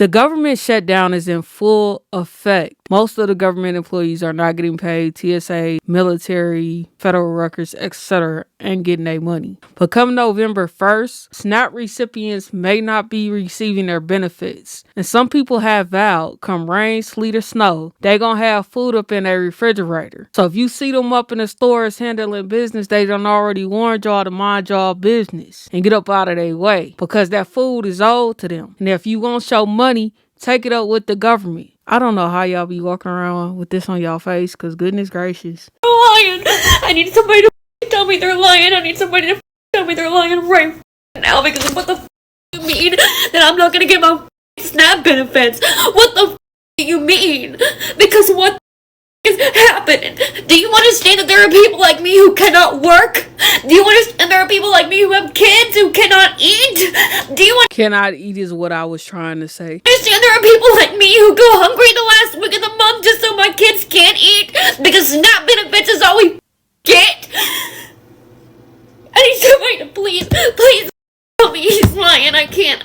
The government shutdown is in full effect. Most of the government employees are not getting paid. TSA, military, federal workers, etc., and getting their money. But come November 1st, SNAP recipients may not be receiving their benefits. And some people have vowed, come rain, sleet, or snow, they gonna have food up in their refrigerator. So if you see them up in the stores handling business, they done already warned y'all to mind y'all business and get up out of their way, because that food is owed to them. And if you won't show money, take it up with the government. I don't know how y'all be walking around with this on y'all face, because goodness gracious. They're lying. I need somebody to tell me they're lying. I need somebody to tell me they're lying right now, because what the you mean that I'm not going to get my SNAP benefits? What the do you mean? Because what is happening? Do you understand that there are people like me who cannot work? Do you understand there are people like me who have kids who cannot eat? Do you Cannot eat is what I was trying to say. understand there are people like me who go hungry the last week of the month just so my kids can't eat? Because SNAP benefits is all we get? I need somebody to please tell me he's lying. I can't.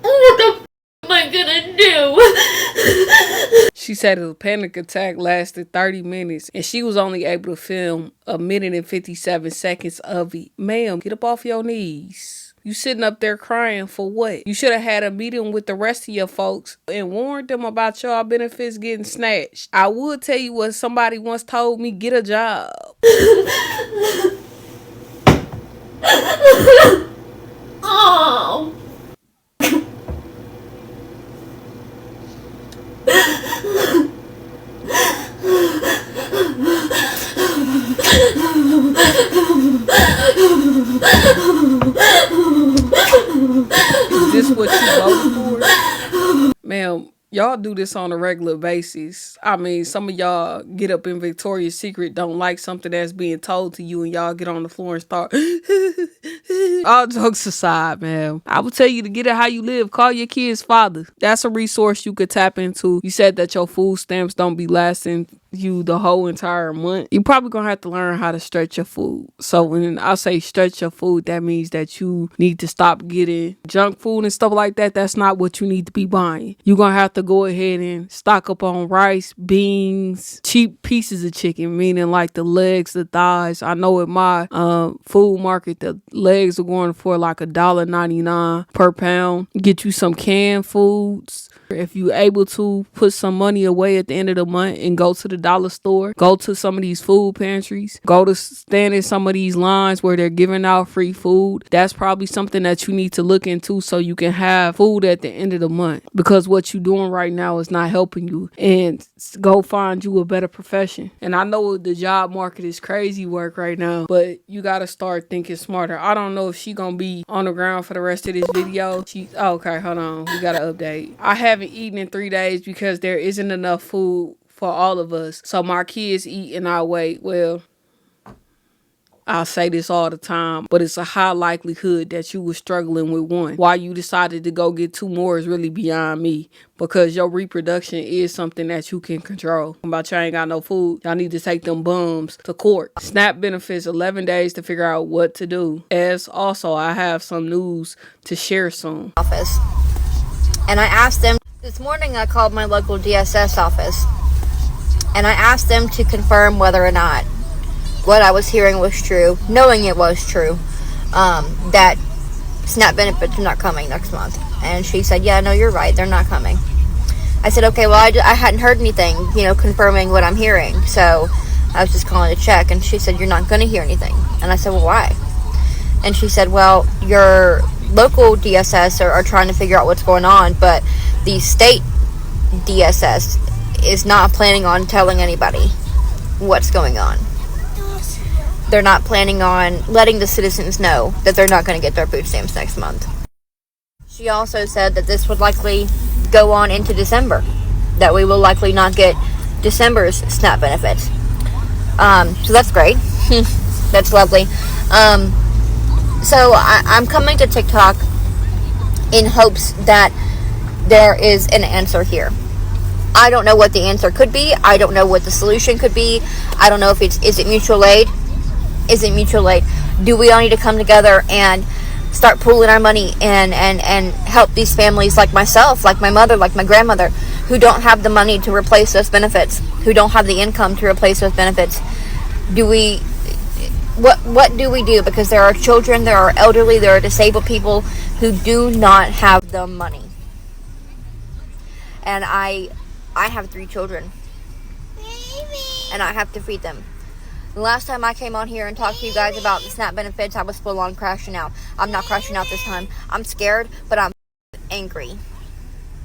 What the am I gonna do? She said the panic attack lasted 30 minutes and she was only able to film 1 minute and 57 seconds of it. Ma'am, get up off your knees. You sitting up there crying for what? You should have had a meeting with the rest of your folks and warned them about y'all benefits getting snatched. I would tell you what somebody once told me, get a job. Oh. Is this what you voted for? Ma'am, y'all do this on a regular basis. I mean, some of y'all get up in Victoria's Secret, don't like something that's being told to you, and y'all get on the floor and start. All jokes aside, man, I would tell you to get it how you live. Call your kid's father. That's a resource you could tap into. You said that your food stamps don't be lasting you the whole entire month. You probably gonna have to learn how to stretch your food. So when I say stretch your food, that means that you need to stop getting junk food and stuff like that. That's not what you need to be buying. You're gonna have to go ahead and stock up on rice, beans, cheap pieces of chicken, meaning like the legs, the thighs. I know at my food market, the legs are going for like $1.99 per pound. Get you some canned foods. If you're able to put some money away at the end of the month and go to the dollar store, go to some of these food pantries, go to stand in some of these lines where they're giving out free food, that's probably something that you need to look into so you can have food at the end of the month, because what you're doing right now is not helping you. And go find you a better profession. And I know the job market is crazy work right now, but you got to start thinking smarter. I don't know if she gonna be on the ground for the rest of this video. Okay, hold on, we got to update. I haven't eaten in 3 days because there isn't enough food for all of us. So my kids eat and I wait. Well, I'll say this all the time, but it's a high likelihood that you were struggling with one. Why you decided to go get 2 more is really beyond me, because your reproduction is something that you can control. About y'all ain't got no food, y'all need to take them bums to court. SNAP benefits 11 days to figure out what to do. As also, I have some news to share soon. Office. And I asked them, this morning I called my local DSS office, and I asked them to confirm whether or not what I was hearing was true, knowing it was true, that SNAP benefits are not coming next month. And she said, yeah, no, you're right, they're not coming. I said, okay, well, I hadn't heard anything, confirming what I'm hearing, so I was just calling to check. And she said, you're not going to hear anything. And I said, well, why? And she said, well, your local DSS are trying to figure out what's going on, but the state DSS is not planning on telling anybody what's going on. They're not planning on letting the citizens know that they're not going to get their food stamps next month. She also said that this would likely go on into December, that we will likely not get December's SNAP benefits. So that's great. That's lovely. So I'm coming to TikTok in hopes that there is an answer here. I don't know what the answer could be. I don't know what the solution could be. I don't know if is it mutual aid? Is it mutual aid? Do we all need to come together and start pooling our money and help these families like myself, like my mother, like my grandmother, who don't have the money to replace those benefits, who don't have the income to replace those benefits. What do we do? Because there are children, there are elderly, there are disabled people who do not have the money. And I have 3 children, and I have to feed them. The last time I came on here and talked to you guys about the SNAP benefits, I was full on crashing out. I'm not crashing out this time. I'm scared, but I'm angry.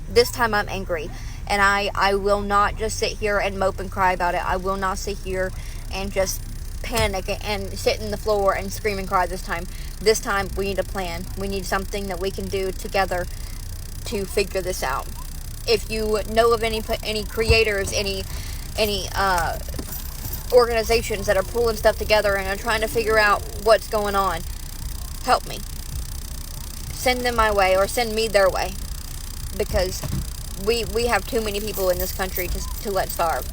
This time I'm angry. And I will not just sit here and mope and cry about it. I will not sit here and just panic and sit in the floor and scream and cry this time. This time we need a plan. We need something that we can do together to figure this out. If you know of any creators, any organizations that are pulling stuff together and are trying to figure out what's going on, help me. Send them my way, or send me their way, because we have too many people in this country to let starve.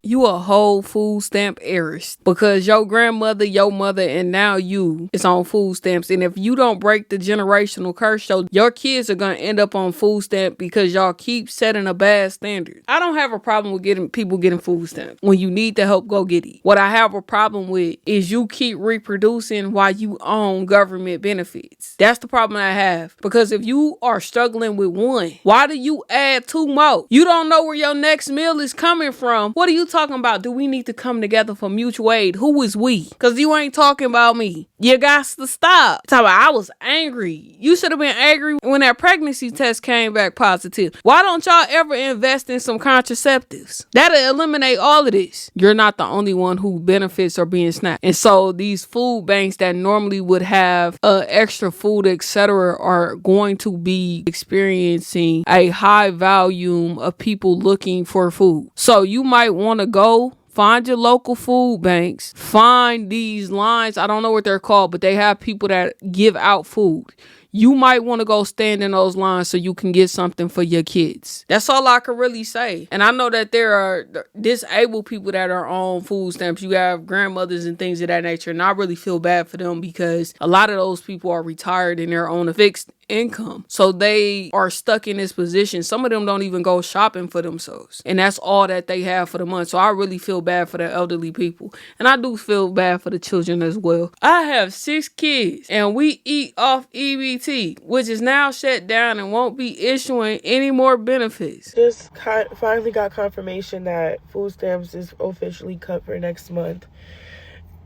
You a whole food stamp heiress, because your grandmother, your mother, and now you is on food stamps. And if you don't break the generational curse, your kids are going to end up on food stamp because y'all keep setting a bad standard. I don't have a problem with people getting food stamps. When you need the help, go get it. What I have a problem with is you keep reproducing while you own government benefits. That's the problem I have. Because if you are struggling with one, why do you add 2 more? You don't know where your next meal is coming from. What are you talking about? Do we need to come together for mutual aid? Who is we? Because you ain't talking about me. You got to stop. I was angry. You should have been angry when that pregnancy test came back positive. Why don't y'all ever invest in some contraceptives? That'll eliminate all of this. You're not the only one who benefits are being snapped. And so these food banks that normally would have extra food, etc., are going to be experiencing a high volume of people looking for food. So you might want to go find your local food banks, find these lines. I don't know what they're called, but they have people that give out food. You might want to go stand in those lines so you can get something for your kids. That's all I can really say. And I know that there are disabled people that are on food stamps. You have grandmothers and things of that nature. And I really feel bad for them because a lot of those people are retired and they're on a fixed income. So they are stuck in this position. Some of them don't even go shopping for themselves. And that's all that they have for the month. So I really feel bad for the elderly people. And I do feel bad for the children as well. I have 6 kids and we eat off EBT, which is now shut down and won't be issuing any more benefits. Just finally got confirmation that food stamps is officially cut for next month.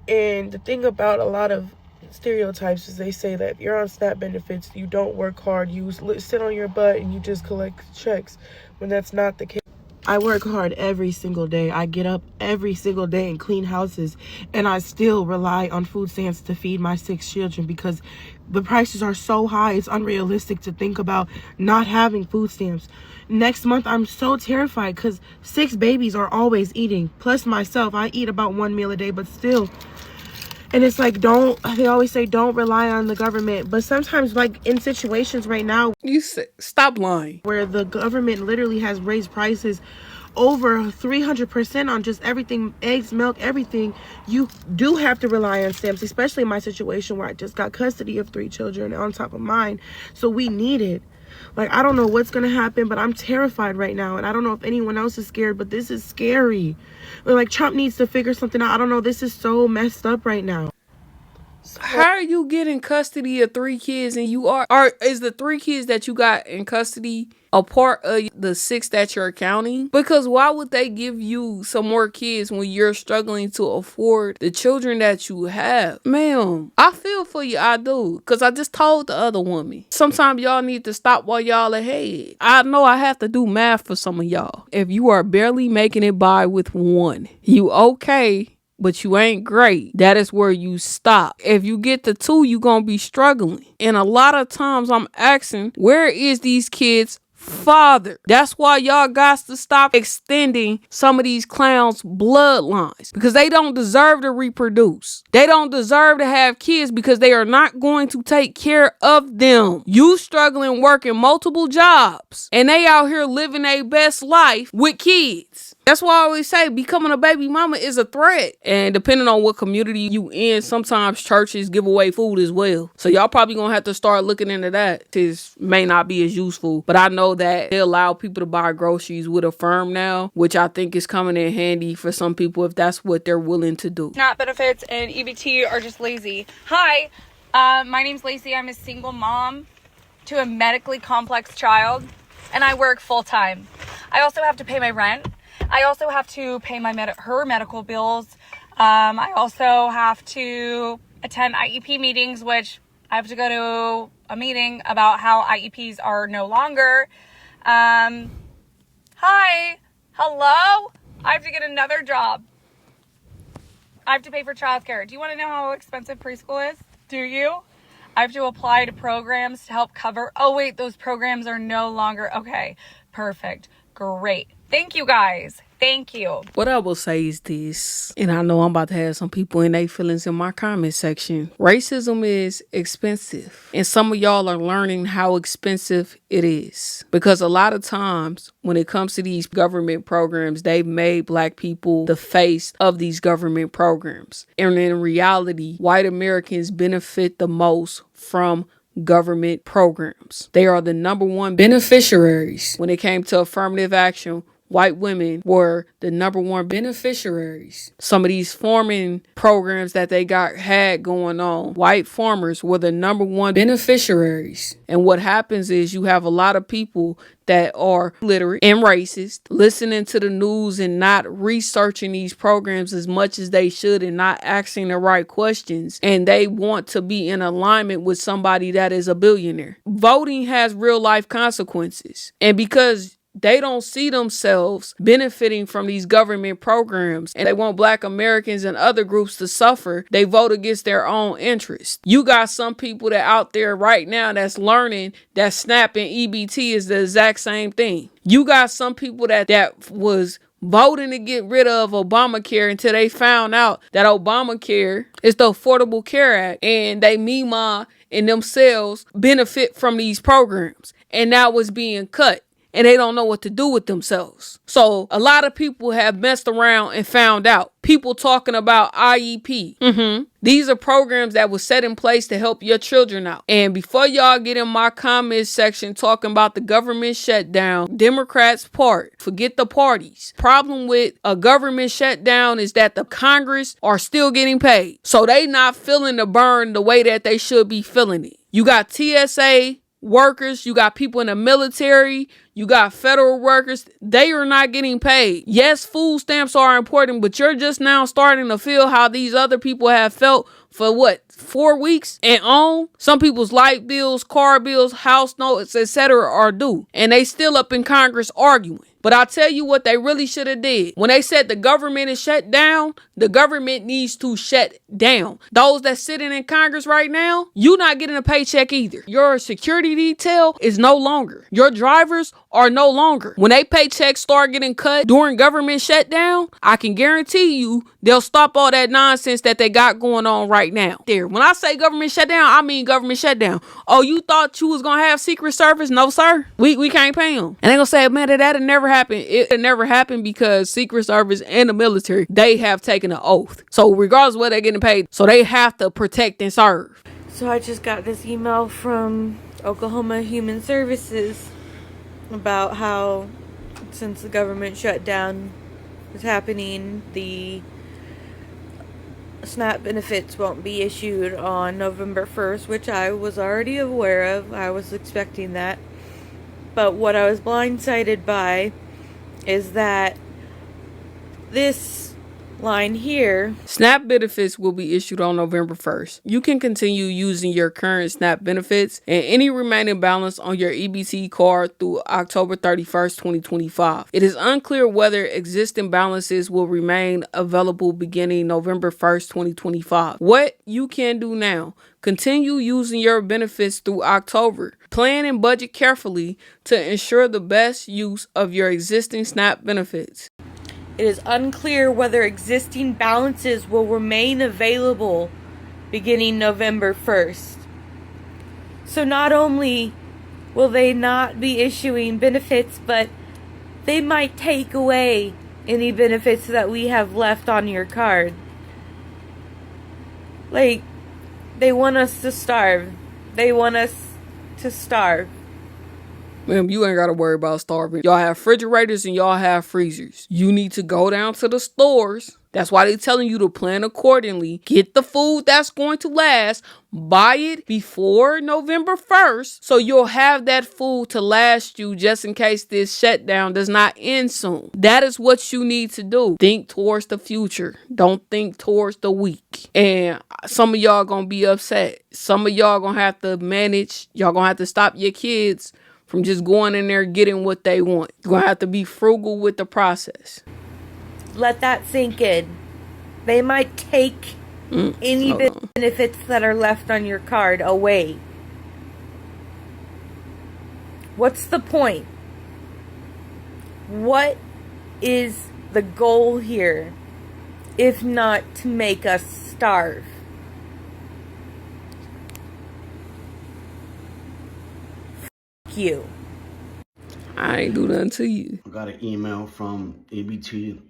And the thing about a lot of stereotypes is they say that you're on SNAP benefits, you don't work hard, you sit on your butt and you just collect checks, when that's not the case. I work hard every single day. I get up every single day and clean houses, and I still rely on food stamps to feed my 6 children because the prices are so high. It's unrealistic to think about not having food stamps. Next month, I'm so terrified because 6 babies are always eating, plus myself. I eat about 1 meal a day, but still. And it's like, they always say don't rely on the government. But sometimes, like in situations right now, stop lying, where the government literally has raised prices over 300% on just everything, eggs, milk, everything, you do have to rely on stamps, especially in my situation where I just got custody of 3 children on top of mine. So we need it. Like, I don't know what's going to happen, but I'm terrified right now. And I don't know if anyone else is scared, but this is scary. Like, Trump needs to figure something out. I don't know. This is so messed up right now. How are you getting custody of 3 kids and is the 3 kids that you got in custody a part of the 6 that you're counting? Because why would they give you some more kids when you're struggling to afford the children that you have? Ma'am, I feel for you, I do. Because I just told the other woman, sometimes y'all need to stop while y'all ahead. I know I have to do math for some of y'all. If you are barely making it by with 1, you okay, but you ain't great. That is where you stop. If you get to 2, you gonna be struggling. And a lot of times I'm asking, where is these kids' father? That's why y'all got to stop extending some of these clowns' bloodlines, because they don't deserve to reproduce. They don't deserve to have kids because they are not going to take care of them. You struggling working multiple jobs and they out here living their best life with kids. That's why I always say becoming a baby mama is a threat. And depending on what community you in, sometimes churches give away food as well. So y'all probably gonna have to start looking into that. This may not be as useful, but I know that they allow people to buy groceries with Affirm now, which I think is coming in handy for some people if that's what they're willing to do. SNAP benefits and EBT are just lazy. Hi, my name's Lacey. I'm a single mom to a medically complex child, and I work full time. I also have to pay my rent. I also have to pay my her medical bills. I also have to attend IEP meetings, which I have to go to a meeting about how IEPs are no longer. Hi, hello? I have to get another job. I have to pay for childcare. Do you want to know how expensive preschool is? Do you? I have to apply to programs to help cover. Oh, wait, those programs are no longer. Okay, perfect. Great. Thank you, guys. Thank you. What I will say is this, and I know I'm about to have some people in their feelings in my comment section. Racism is expensive, and some of y'all are learning how expensive it is. Because a lot of times when it comes to these government programs, they've made black people the face of these government programs. And in reality, white Americans benefit the most from government programs. They are the number one beneficiaries. When it came to affirmative action, white women were the number one beneficiaries. Some of these farming programs that they had going on, white farmers were the number one beneficiaries. And what happens is you have a lot of people that are literate and racist, listening to the news and not researching these programs as much as they should and not asking the right questions. And they want to be in alignment with somebody that is a billionaire. Voting has real life consequences. And because they don't see themselves benefiting from these government programs and they want black Americans and other groups to suffer, they vote against their own interests. You got some people that out there right now that's learning that SNAP and EBT is the exact same thing. You got some people that was voting to get rid of Obamacare until they found out that Obamacare is the Affordable Care Act and they Mima and themselves benefit from these programs. And now it's being cut. And they don't know what to do with themselves. So a lot of people have messed around and found out. People talking about IEP. These are programs that were set in place to help your children out. And before y'all get in my comments section talking about the government shutdown, Democrats part, forget the parties. Problem with a government shutdown is that the Congress are still getting paid. So they not feeling the burn the way that they should be feeling it. You got TSA workers, you got people in the military, you got federal workers, they are not getting paid. Yes, food stamps are important, but you're just now starting to feel how these other people have felt for 4 weeks and on. Some people's light bills, car bills, house notes, etc. are due, and they still up in Congress arguing. But I'll tell you what they really should have did. When they said the government is shut down, the government needs to shut down. Those that sitting in Congress right now, you not getting a paycheck either. Your security detail is no longer. Your drivers are no longer. When they paychecks start getting cut during government shutdown, I can guarantee you they'll stop all that nonsense that they got going on right now. There. When I say government shutdown, I mean government shutdown. Oh, you thought you was gonna have Secret Service? No, sir. We can't pay them. And they gonna say, man, that'll never happen. It never happened because Secret Service and the military, they have taken an oath. So regardless of where they're getting paid, so they have to protect and serve. So I just got this email from Oklahoma Human Services about how since the government shutdown is happening, the SNAP benefits won't be issued on November 1st, which I was already aware of. I was expecting that. But what I was blindsided by is that this line here, SNAP benefits will be issued on November 1st. You can continue using your current SNAP benefits and any remaining balance on your EBT card through October 31st, 2025. It is unclear whether existing balances will remain available beginning November 1st, 2025. What you can do now: continue using your benefits through October. Plan and budget carefully to ensure the best use of your existing SNAP benefits. it is unclear whether existing balances will remain available beginning November 1st. So not only will they not be issuing benefits, but they might take away any benefits that we have left on your card. Like, they want us to starve. They want us to starve. Ma'am, you ain't got to worry about starving. Y'all have refrigerators and y'all have freezers. You need to go down to the stores. That's why they telling you to plan accordingly. Get the food that's going to last. Buy it before November 1st so you'll have that food to last you just in case this shutdown does not end soon. That is what you need to do. Think towards the future. Don't think towards the week. And some of y'all gonna be upset. Some of y'all gonna have to manage. Y'all gonna have to stop your kids from just going in there getting what they want. You're gonna have to be frugal with the process. Let that sink in. They might take any benefits that are left on your card away. What's the point? What is the goal here, if not to make us starve? F you. I ain't do nothing to you. I got an email from EBT.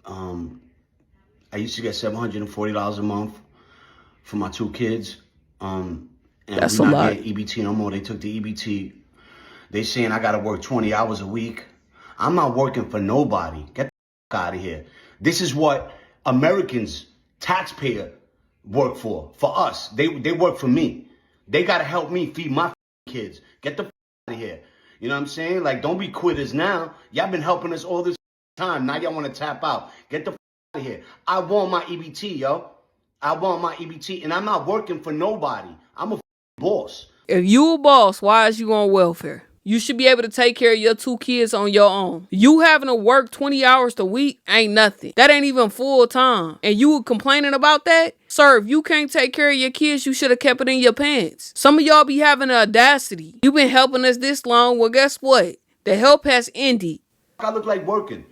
I used to get $740 a month for my 2 kids. And That's we're a not lot. getting EBT no more. They took the EBT. They saying I gotta work 20 hours a week. I'm not working for nobody. Get the out of here. This is what Americans, taxpayer, work for us. They work for me. They gotta help me feed my kids. Get the out of here. You know what I'm saying? Like, don't be quitters now. Y'all been helping us all this time. Now y'all want to tap out. Get the out of here. I want my EBT, yo. I want my EBT, and I'm not working for nobody. I'm a boss. If you a boss, why is you on welfare? You should be able to take care of your 2 kids on your own. You having to work 20 hours a week ain't nothing. That ain't even full time. And you complaining about that? Sir, if you can't take care of your kids, you should have kept it in your pants. Some of y'all be having the audacity. You been helping us this long. Well, guess what? The help has ended. I look like working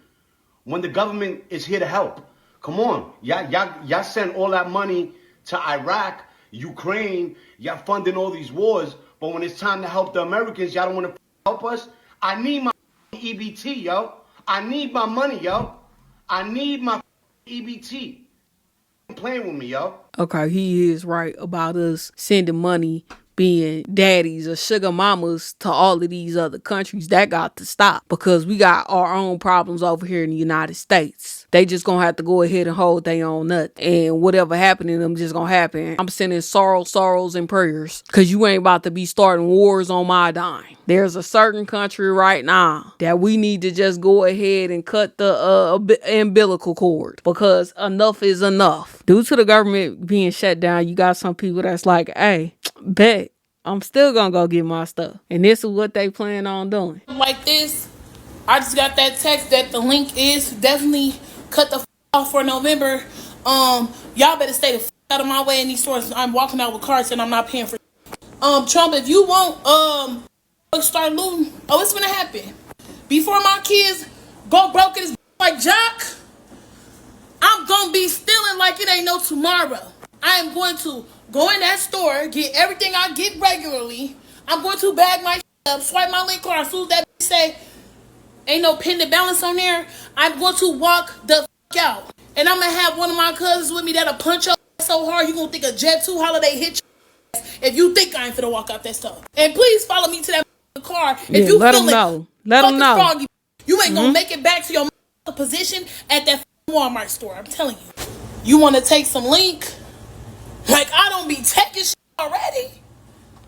when the government is here to help. Come on. Y'all send all that money to Iraq, Ukraine. Y'all funding all these wars. But when it's time to help the Americans, y'all don't want to help us. I need my EBT, yo. I need my money, yo. I need my EBT. Playing with me, yo. Okay, he is right about us sending money, being daddies or sugar mamas to all of these other countries. That got to stop because we got our own problems over here in the United States. They just gonna have to go ahead and hold their own nut. And whatever happened to them just gonna happen. I'm sending sorrows, and prayers because you ain't about to be starting wars on my dime. There's a certain country right now that we need to just go ahead and cut the umbilical cord because enough is enough. Due to the government being shut down, you got some people that's like, hey, bet I'm still gonna go get my stuff. And this is what they plan on doing. Like this, I just got that text that the link is definitely cut the off for November. Y'all better stay the out of my way in these stores. I'm walking out with cards and I'm not paying for. Trump, if you won't start looting, it's gonna happen. Before my kids go broke in this like Jock, I'm gonna be stealing like it ain't no tomorrow. I am going to go in that store, get everything I get regularly. I'm going to bag my up, swipe my link card. As soon as that say ain't no pending balance on there, I'm going to walk the out. And I'm gonna have one of my cousins with me that'll punch up so hard you gonna think a Jet 2 holiday hit your ass if you think I ain't finna walk out that stuff. And please follow me to that car if you let feel them know. Let them know. Froggy, you ain't gonna make it back to your position at that Walmart store. I'm telling you. You wanna take some link? Like I don't be taking shit already.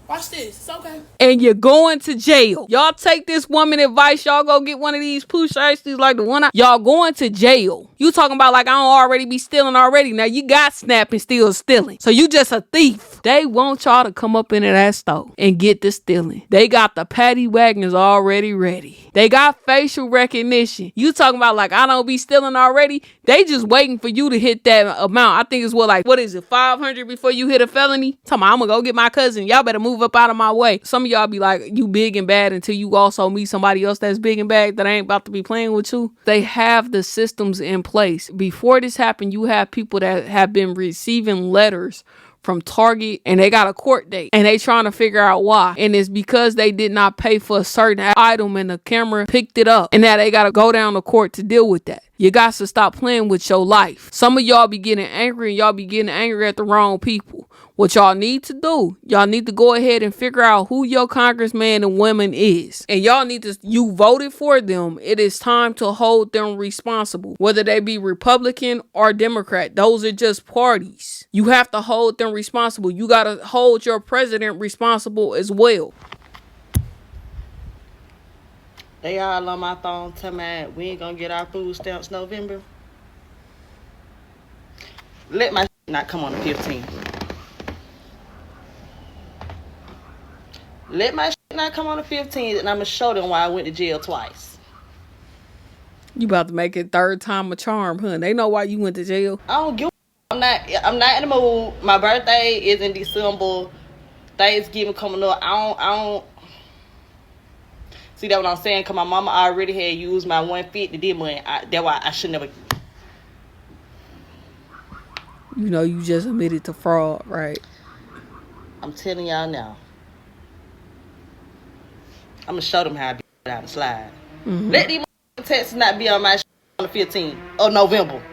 Watch this. It's okay. And you're going to jail. Y'all take this woman advice. Y'all go get one of these push ices like the one y'all going to jail. You talking about like I don't already be stealing already. Now you got snap and still stealing. So you just a thief. They want y'all to come up into that store and get the stealing. They got the paddy wagons already ready. They got facial recognition. You talking about like I don't be stealing already. They just waiting for you to hit that amount. I think it's what is it, 500 before you hit a felony? Talking about I'm gonna go get my cousin. Y'all better move up out of my way. Some of y'all be like, you big and bad until you also meet somebody else that's big and bad that ain't about to be playing with you. They have the systems in place. Before this happened, you have people that have been receiving letters from Target and they got a court date and they trying to figure out why. And it's because they did not pay for a certain item and the camera picked it up and now they got to go down to court to deal with that. You got to stop playing with your life. Some of y'all be getting angry and y'all be getting angry at the wrong people. What y'all need to do, y'all need to go ahead and figure out who your congressman and woman is. And y'all need to, you voted for them. It is time to hold them responsible. Whether they be Republican or Democrat, those are just parties. You have to hold them responsible. You got to hold your president responsible as well. They all on my phone telling me we ain't gonna get our food stamps November. Let my not come on the 15th. Let my not come on the 15th, and I'ma show them why I went to jail twice. You about to make it third time a charm, huh? They know why you went to jail. I don't give. I'm not in the mood. My birthday is in December. Thanksgiving coming up. I don't. See that what I'm saying? Cause my mama already had used my 150 did money. That's why I should never. You know you just admitted to fraud, right? I'm telling y'all now. I'm gonna show them how I be down the slide. Mm-hmm. Let these texts not be on my on the 15th of November.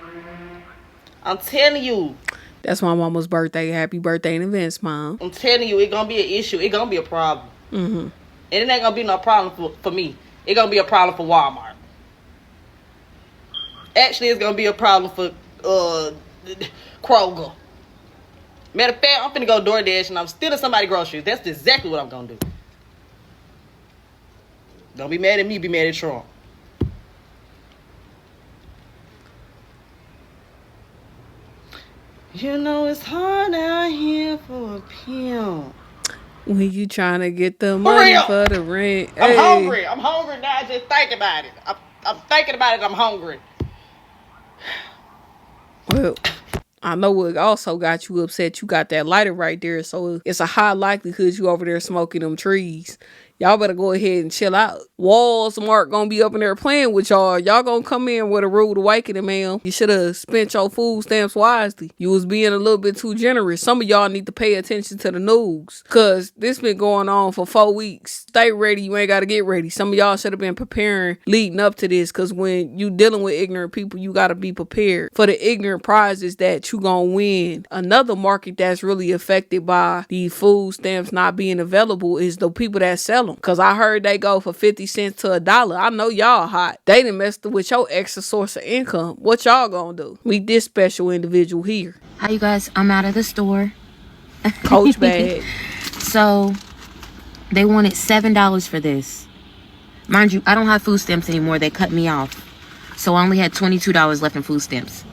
I'm telling you. That's my mama's birthday. Happy birthday in advance, Mom. I'm telling you, it's gonna be an issue. It's gonna be a problem. Mm-hmm. And it ain't gonna be no problem for me. It's gonna be a problem for Walmart. Actually, it's gonna be a problem for Kroger. Matter of fact, I'm finna go DoorDash and I'm stealing somebody's groceries. That's exactly what I'm gonna do. Don't be mad at me, be mad at Trump. You know it's hard out here for a pimp. When you trying to get the money for the rent. I'm hungry. I'm hungry now. I just think about it. I'm thinking about it. I'm hungry. Well, I know what also got you upset. You got that lighter right there. So it's a high likelihood you over there smoking them trees. Y'all better go ahead and chill out. Walmart gonna be up in there playing with y'all. Y'all gonna come in with a rude awakening, man. You should have spent your food stamps wisely. You was being a little bit too generous. Some of y'all need to pay attention to the news. Cause this been going on for 4 weeks. Stay ready. You ain't gotta get ready. Some of y'all should have been preparing leading up to this. Cause when you dealing with ignorant people, you gotta be prepared for the ignorant prizes that you gonna win. Another market that's really affected by the food stamps not being available is the people that sell them. Cause I heard they go for 50 cents to $1. I know y'all hot. They done messed with your extra source of income. What y'all gonna do? Meet this special individual here. Hi, you guys. I'm out of the store. Coach bag. So they wanted $7 for this. Mind you, I don't have food stamps anymore. They cut me off. So I only had $22 left in food stamps.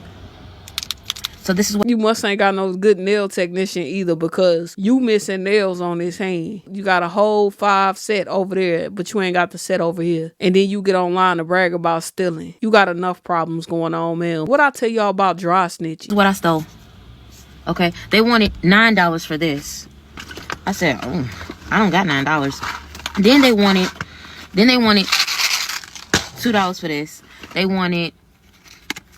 So this is what you must ain't got no good nail technician either, because you missing nails on this hand. You got a whole 5 set over there, but you ain't got the set over here. And then you get online to brag about stealing. You got enough problems going on, man. What I tell y'all about dry snitching? What I stole. Okay, they wanted $9 for this. I said, oh, I don't got $9. Then they wanted $2 for this. They wanted,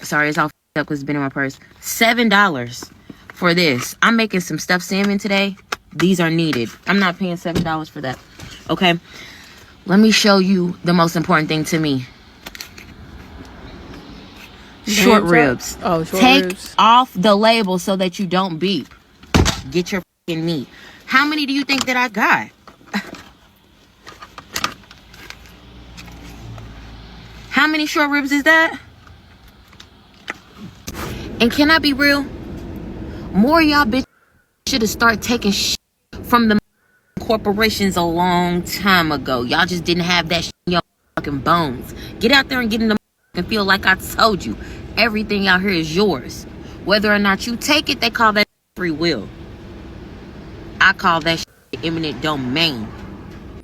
sorry, it's all up because it's been in my purse. $7 for this. I'm making some stuffed salmon today. These are needed. I'm not paying $7 for that. Okay, let me show you the most important thing to me. Short ribs. Oh, short Take ribs. off the label so that you don't beep. Get your fucking meat. How many do you think that I got? How many short ribs is that? And can I be real? More of y'all bitches should have started taking shit from the corporations a long time ago. Y'all just didn't have that shit in your fucking bones. Get out there and get in the and feel like I told you. Everything out here is yours. Whether or not you take it, they call that free will. I call that shit eminent domain.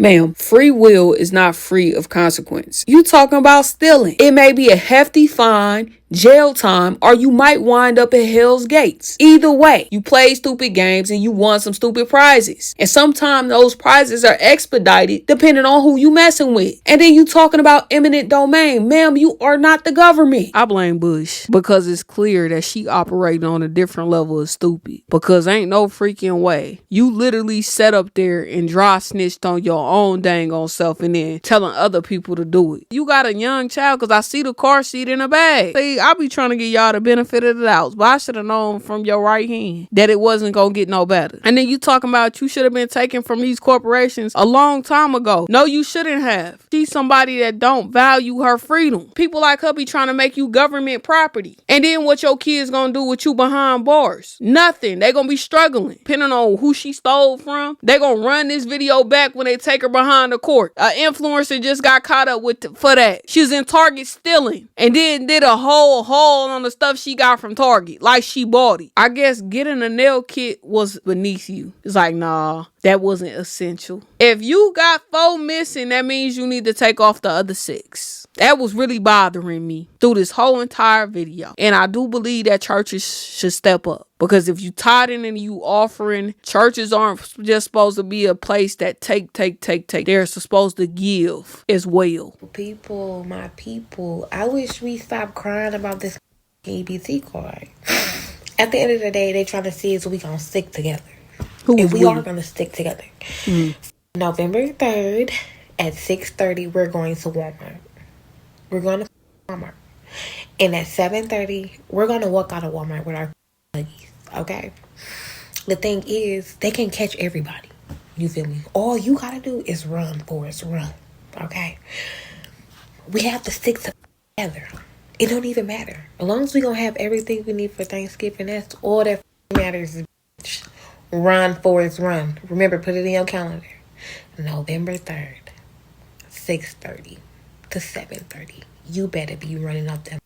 Ma'am, free will is not free of consequence. You talking about stealing. It may be a hefty fine, jail time, or you might wind up at hell's gates. Either way, you play stupid games and you won some stupid prizes. And sometimes those prizes are expedited depending on who you messing with. And then you talking about eminent domain. Ma'am, you are not the government. I blame Bush because it's clear that she operating on a different level of stupid. Because ain't no freaking way. You literally sat up there and dry snitched on your own dang on self and then telling other people to do it. You got a young child because I see the car seat in the bag. See, I be trying to give y'all the benefit of the doubt, but I should have known from your right hand that it wasn't gonna get no better. And then you talking about you should have been taken from these corporations a long time ago. No, you shouldn't have. She's somebody that don't value her freedom. People like her be trying to make you government property. And then what your kids gonna do with you behind bars? Nothing. They gonna be struggling. Depending on who she stole from, they gonna run this video back when they take her behind the court. An influencer just got caught up with for that. She was in Target stealing and then did a whole haul on the stuff she got from Target like she bought it. I guess getting a nail kit was beneath you. It's like, nah, that wasn't essential. If you got 4 missing, that means you need to take off the other 6. That was really bothering me through this whole entire video. And I do believe that churches should step up. Because if you tithing and you offering, churches aren't just supposed to be a place that take. They're supposed to give as well. People, my people, I wish we stopped crying about this EBT card. At the end of the day, they trying to see if we gonna stick together. And we are gonna stick together. November 3rd at 6:30, we're going to Walmart. We're going to Walmart. And at 7:30, we're going to walk out of Walmart with our buggies. Okay? The thing is, they can catch everybody. You feel me? All you gotta do is run, Forrest, run. Okay? We have to stick together. It don't even matter. As long as we gonna have everything we need for Thanksgiving, that's all that matters. Run, Forrest, run. Remember, put it in your calendar. November 3rd, 6:30 to 7:30. You better be running up them.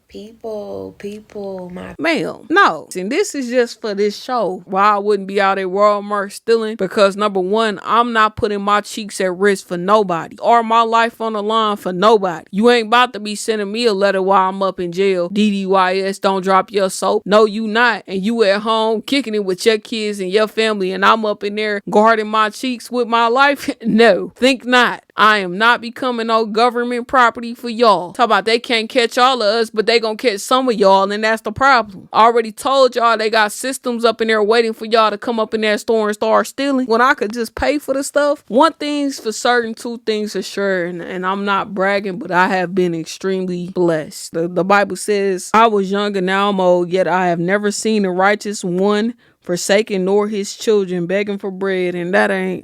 People, my... Ma'am, no. And this is just for this show. Why I wouldn't be out at Walmart stealing? Because number one, I'm not putting my cheeks at risk for nobody. Or my life on the line for nobody. You ain't about to be sending me a letter while I'm up in jail. DDYS, don't drop your soap. No, you not. And you at home kicking it with your kids and your family. And I'm up in there guarding my cheeks with my life. No, think not. I am not becoming no government property for y'all. Talk about they can't catch all of us, but they gonna catch some of y'all, and that's the problem. I already told y'all they got systems up in there waiting for y'all to come up in that store and start stealing when I could just pay for the stuff. One thing's for certain, 2 things for sure, and I'm not bragging, but I have been extremely blessed. The Bible says, I was young and now I'm old, yet I have never seen the righteous one forsaken nor his children begging for bread, and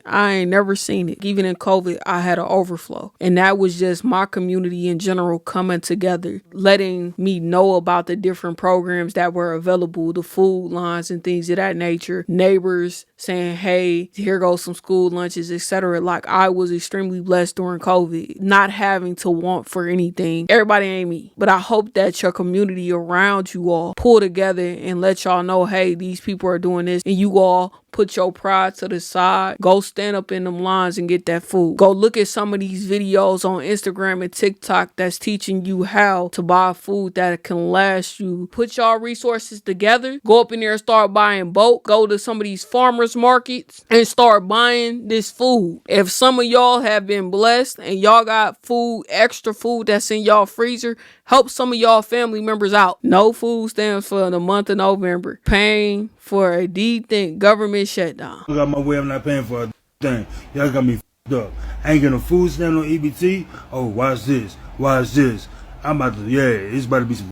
I ain't never seen it. Even in COVID, I had an overflow, and that was just my community in general coming together, letting me know about the different programs that were available, the food lines and things of that nature, neighbors saying, hey, here goes some school lunches, etc. Like, I was extremely blessed during COVID, not having to want for anything. Everybody ain't me, but I hope that your community around you all pull together and let y'all know, hey, these people are doing this, and you all put your pride to the side. Go stand up in them lines and get that food. Go look at some of these videos on Instagram and TikTok that's teaching you how to buy food that can last you. Put y'all resources together. Go up in there and start buying bulk. Go to some of these farmers markets and start buying this food. If some of y'all have been blessed and y'all got food, extra food that's in y'all freezer, help some of y'all family members out. No food stamps for the month of November. Paying for a decent government shutdown. I got my way, I'm not paying for a thing. Y'all got me f***ed up. I ain't getting a food stamp on EBT. Oh, watch this. I'm about to, it's about to be some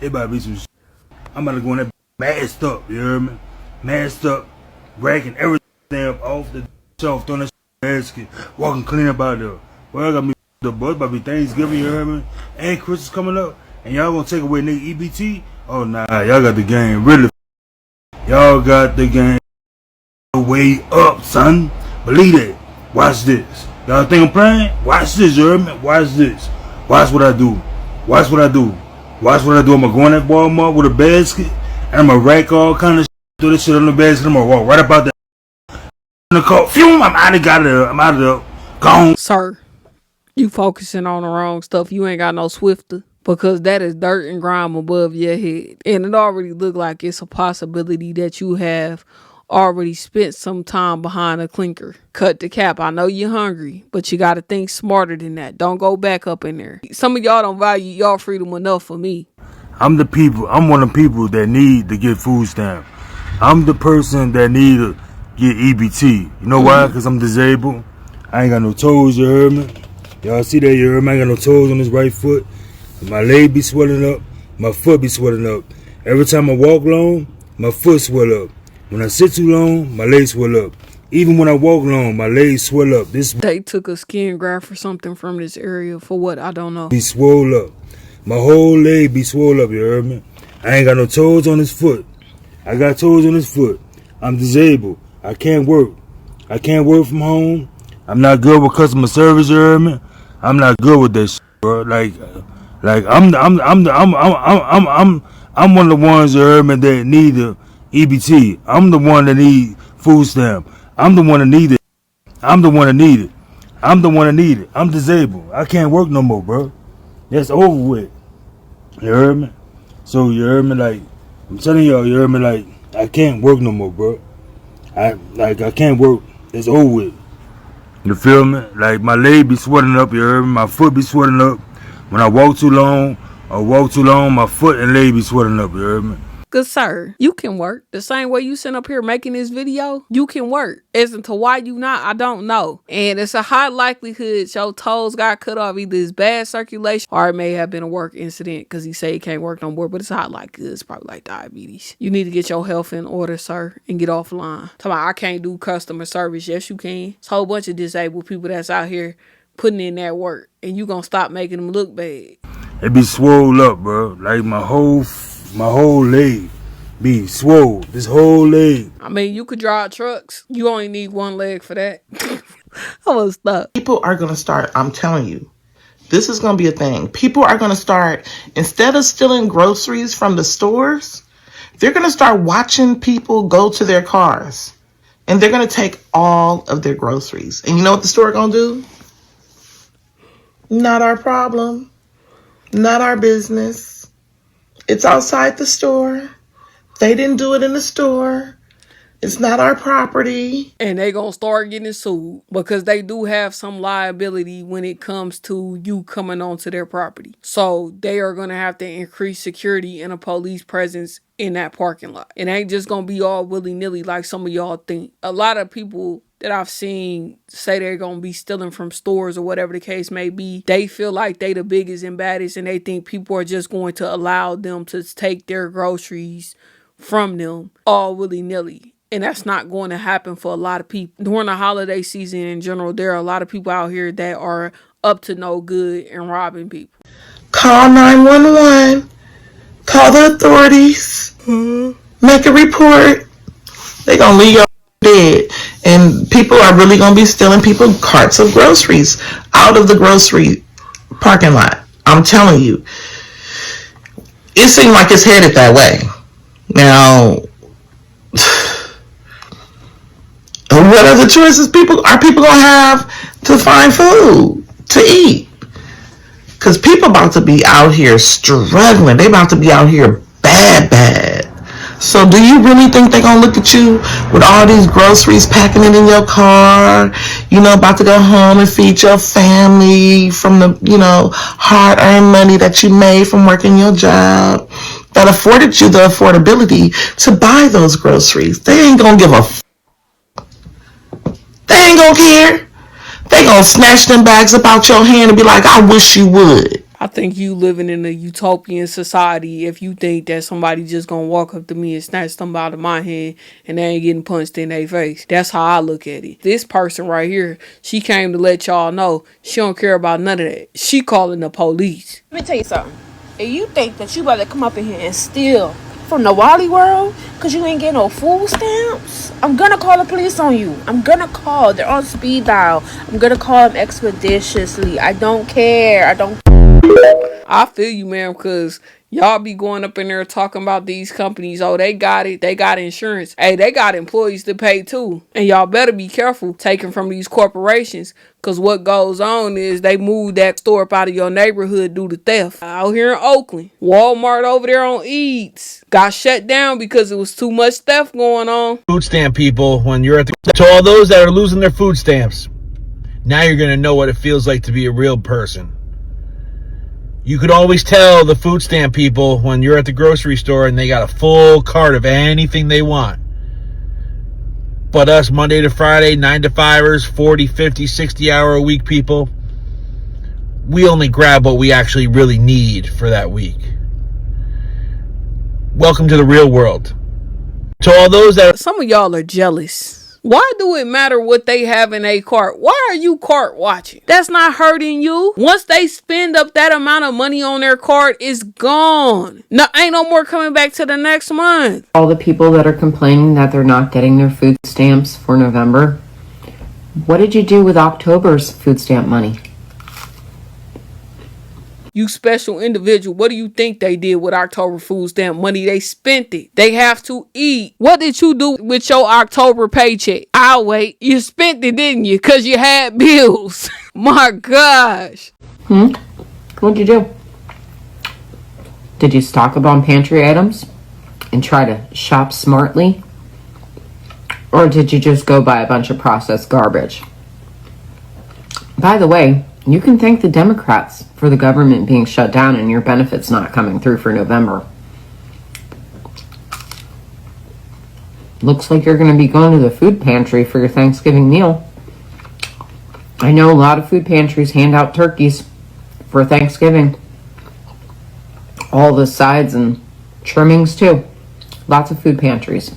shit. I'm about to go in there masked up, you hear me? Masked up, racking everything up off the shelf, throwing that basket, walking clean up out there. Well, I got me f***ed up, boy. It's about to be Thanksgiving, you hear me? And Christmas coming up, and y'all gonna take away nigga EBT? Oh, nah, y'all got the game really. Y'all got the game way up, son. Believe it. Watch this. Y'all think I'm playing? Watch this, you heard me? Watch this. Watch what I do. Watch what I do. Watch what I do. I'm gonna go in that Walmart with a basket, and I'm gonna rack all kind of shit, throw this shit on the basket. I'm gonna walk right about that in the car. Phew, I'm out of there. Gone. Sir, You focusing on the wrong stuff. You ain't got no Swifter. Because that is dirt and grime above your head. And it already look like it's a possibility that you have already spent some time behind a clinker. Cut the cap. I know you're hungry, but you got to think smarter than that. Don't go back up in there. Some of y'all don't value y'all freedom enough for me. I'm one of the people that need to get food stamp. I'm the person that need to get EBT. You know why? Because I'm disabled. I ain't got no toes, you heard me? Y'all see that, you heard me? I ain't got no toes on this right foot. My leg be swelling up. My foot be swelling up. Every time I walk long, my foot swell up. When I sit too long, my legs swell up. Even when I walk long, my legs swell up. They took a skin graft or something from this area for what? I don't know. Be swole up. My whole leg be swole up, you heard me? I ain't got no toes on this foot. I got toes on this foot. I'm disabled. I can't work. I can't work from home. I'm not good with customer service, you heard me? I'm not good with that shit, bro. Like I'm one of the ones, you heard me, that need the EBT. I'm the one that need food stamp. I'm the one that need it. I'm the one that need it. I'm the one that need it. I'm disabled. I can't work no more, bro. That's over with. You heard me? So you heard me, like, I'm telling y'all, you heard me, like, I can't work no more, bro. I can't work. It's over with. You feel me? Like, my leg be sweating up, you heard me? My foot be sweating up. When I walk too long, my foot and leg be sweating up, you heard me? Good sir, you can work. The same way you sitting up here making this video, you can work. As to why you not, I don't know. And it's a high likelihood your toes got cut off. Either it's bad circulation or it may have been a work incident because he say he can't work no more. But it's a high likelihood it's probably like diabetes. You need to get your health in order, sir, and get offline. Talking about I can't do customer service. Yes, you can. It's a whole bunch of disabled people that's out here putting in that work. And you gonna stop making them look bad. It be swole up, bro. Like my whole leg be swole. This whole leg. I mean, you could drive trucks. You only need one leg for that. I was stuck. People are going to start, I'm telling you, this is going to be a thing. People are going to start, instead of stealing groceries from the stores, they're going to start watching people go to their cars. And they're going to take all of their groceries. And you know what the store going to do? Not our problem. Not our business. It's outside the store. They didn't do it in the store. It's not our property. And they gonna start getting sued because they do have some liability when it comes to you coming onto their property. So they are gonna have to increase security and a police presence in that parking lot. It ain't just gonna be all willy-nilly like some of y'all think. A lot of people that I've seen say they're gonna be stealing from stores or whatever the case may be, they feel like they the biggest and baddest and they think people are just going to allow them to take their groceries from them all willy-nilly. And that's not going to happen for a lot of people. During the holiday season in general, there are a lot of people out here that are up to no good and robbing people. Call 911. Call the authorities. Make a report. They're going to leave you dead. And people are really going to be stealing people carts of groceries out of the grocery parking lot. I'm telling you. It seems like it's headed that way. Now, what other choices are people gonna have to find food to eat? Because people about to be out here struggling. They about to be out here bad. So do you really think they're gonna look at you with all these groceries, packing it in your car, about to go home and feed your family from the, hard-earned money that you made from working your job that afforded you the affordability to buy those groceries? They ain't gonna give a They ain't gonna care. They gonna snatch them bags up out your hand and be like, I wish you would. I think you living in a utopian society if you think that somebody just gonna walk up to me and snatch something out of my hand and they ain't getting punched in their face. That's how I look at it. This person right here, she came to let y'all know she don't care about none of that. She calling the police. Let me tell you something. If you think that you better come up in here and steal from the Wally world because you ain't getting no food stamps, I'm gonna call the police on you. I'm gonna call. They're on speed dial. I'm gonna call them expeditiously. I don't care. I feel you, ma'am, because Y'all be going up in there talking about these companies. Oh, they got it. They got insurance. Hey, they got employees to pay too. And y'all better be careful taking from these corporations. Because what goes on is they move that store up out of your neighborhood due to theft. Out here in Oakland, Walmart over there on Eads got shut down because it was too much theft going on. Food stamp people, when you're at the... To all those that are losing their food stamps, now you're going to know what it feels like to be a real person. You could always tell the food stamp people when you're at the grocery store and they got a full cart of anything they want. But us Monday to Friday, 9 to 5ers, 40, 50, 60 hour a week people, we only grab what we actually really need for that week. Welcome to the real world. To all those that... Some of y'all are jealous. Why do it matter what they have in a cart? Why are you cart watching? That's not hurting you. Once they spend up that amount of money on their cart, it's gone. No, ain't no more coming back to the next month. All the people that are complaining that they're not getting their food stamps for November, what did you do with October's food stamp money? You special individual, what do you think they did with October food stamp money? They spent it. They have to eat. What did you do with your October paycheck? I'll wait. You spent it, didn't you? Because you had bills. My gosh. What'd you do? Did you stock up on pantry items and try to shop smartly? Or did you just go buy a bunch of processed garbage? By the way, you can thank the Democrats for the government being shut down and your benefits not coming through for November. Looks like you're going to be going to the food pantry for your Thanksgiving meal. I know a lot of food pantries hand out turkeys for Thanksgiving. All the sides and trimmings too. Lots of food pantries.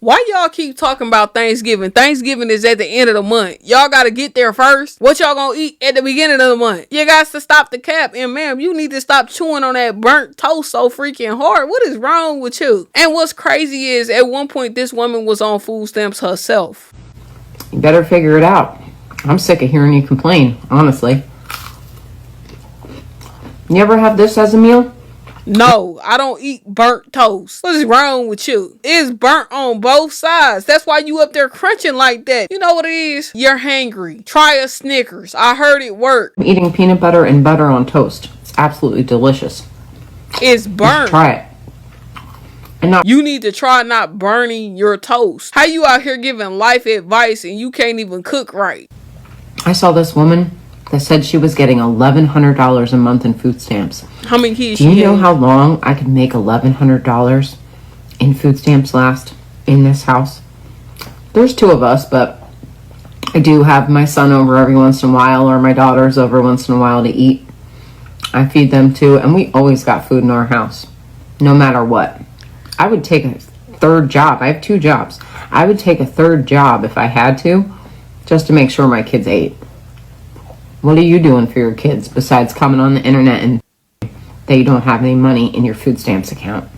Why y'all keep talking about Thanksgiving? Thanksgiving is at the end of the month. Y'all got to get there first. What y'all gonna eat at the beginning of the month? You got to stop the cap. And ma'am, you need to stop chewing on that burnt toast so freaking hard. What is wrong with you? And what's crazy is at one point this woman was on food stamps herself. You better figure it out. I'm sick of hearing you complain, honestly. You ever have this as a meal? No, I don't eat burnt toast. What is wrong with you? It's burnt on both sides. That's why you up there crunching like that. You know what it is? You're hangry. Try a Snickers. I heard it work. I'm eating peanut butter and butter on toast. It's absolutely delicious. It's burnt. Try it. You need to try not burning your toast. How you out here giving life advice and you can't even cook right? I saw this woman that said she was getting $1,100 a month in food stamps. How many kids Do you know how long I could make $1,100 in food stamps last in this house? There's two of us, but I do have my son over every once in a while, or my daughters over once in a while to eat. I feed them too, and we always got food in our house, no matter what. I would take a third job. I have 2 jobs. I would take a third job if I had to, just to make sure my kids ate. What are you doing for your kids besides coming on the internet and that you don't have any money in your food stamps account?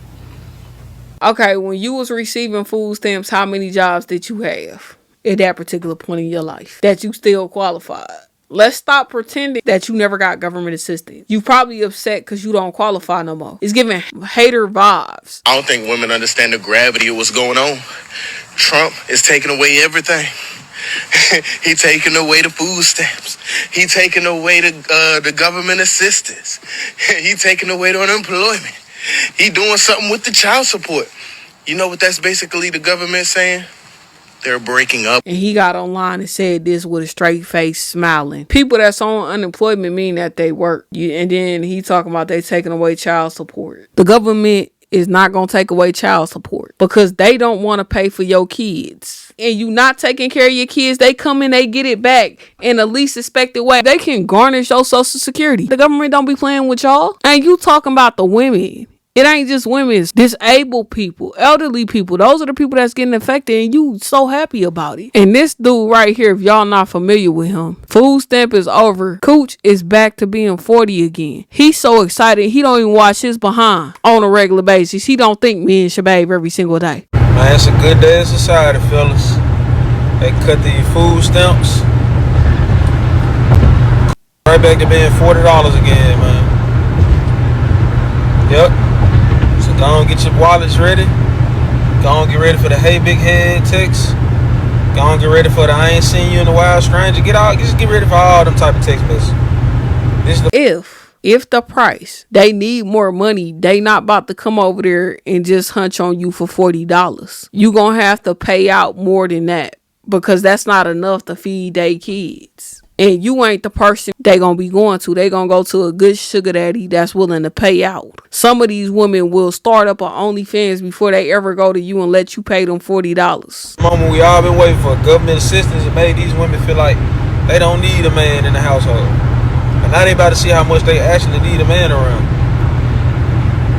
Okay, when you was receiving food stamps, how many jobs did you have at that particular point in your life that you still qualified? Let's stop pretending that you never got government assistance. You probably upset because you don't qualify no more. It's giving hater vibes. I don't think women understand the gravity of what's going on. Trump is taking away everything. He taking away the food stamps. He taking away the government assistance. He taking away the unemployment. He doing something with the child support. You know what that's basically the government saying? They're breaking up. And he got online and said this with a straight face smiling. People that's on unemployment mean that they work. And then he talking about they taking away child support. The government is not going to take away child support because they don't want to pay for your kids. And you not taking care of your kids, they come in, they get it back in the least expected way. They can garnish your social security. The government don't be playing with y'all. And you talking about the women. It ain't just women, it's disabled people, elderly people. Those are the people that's getting affected, and you so happy about it. And this dude right here, if y'all not familiar with him, food stamp is over. Cooch is back to being 40 again. He's so excited, he don't even watch his behind on a regular basis. He don't think me and Shabab every single day. Man, it's a good day in society, fellas. They cut the food stamps. Right back to being $40 again, man. Yep. So go on, get your wallets ready. Go on, get ready for the hey big head text. Go on, get ready for the I ain't seen you in a while stranger. Just get ready for all them type of text messages. If the price, they need more money, they not about to come over there and just hunch on you for $40. You gonna have to pay out more than that because that's not enough to feed their kids. And you ain't the person they gonna be going to. They gonna go to a good sugar daddy that's willing to pay out. Some of these women will start up on OnlyFans before they ever go to you and let you pay them $40. Moment we all been waiting for government assistance and made these women feel like they don't need a man in the household. And now they about to see how much they actually need a man around.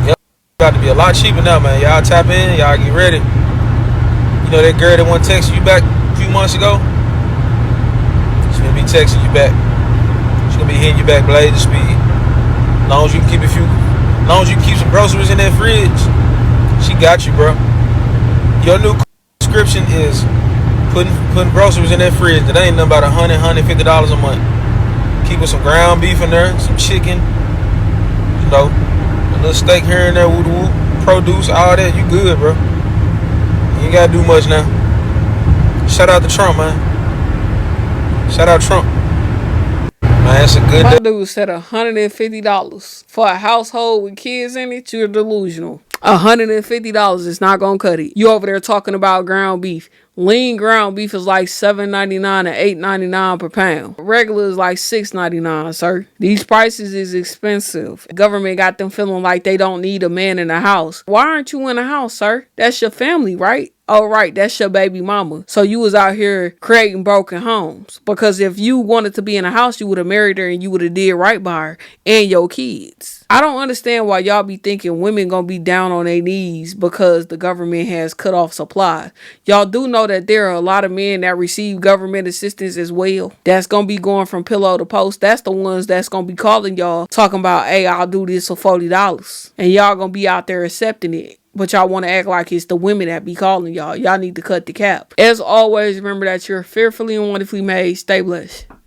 Yep, about to be a lot cheaper now, man. Y'all tap in, y'all get ready. You know that girl that one texted you back a few months ago? She's gonna be texting you back. She's gonna be hitting you back blade to speed. As long as you can keep some groceries in that fridge, she got you, bro. Your new subscription is putting groceries in that fridge. That ain't nothing about $150 a month. Keeping some ground beef in there, some chicken, you know, a little steak here and there, produce, all that. You good, bro. You ain't gotta do much now. Shout out to Trump, man. Shout out Trump. Man, it's a good My dude said $150 for a household with kids in it. You're delusional. $150 is not gonna cut it. You over there talking about ground beef. Lean ground beef is like $7.99 and $8.99 per pound. Regular is like $6.99, sir. These prices is expensive. The government got them feeling like they don't need a man in the house. Why aren't you in the house, sir? That's your family, right? Oh, right, that's your baby mama. So you was out here creating broken homes. Because if you wanted to be in a house, you would have married her and you would have did right by her and your kids. I don't understand why y'all be thinking women gonna be down on their knees because the government has cut off supplies. Y'all do know that there are a lot of men that receive government assistance as well. That's gonna be going from pillow to post. That's the ones that's gonna be calling y'all talking about, hey, I'll do this for $40. And y'all gonna be out there accepting it. But y'all want to act like it's the women that be calling y'all. Y'all need to cut the cap. As always, remember that you're fearfully and wonderfully made. Stay blessed.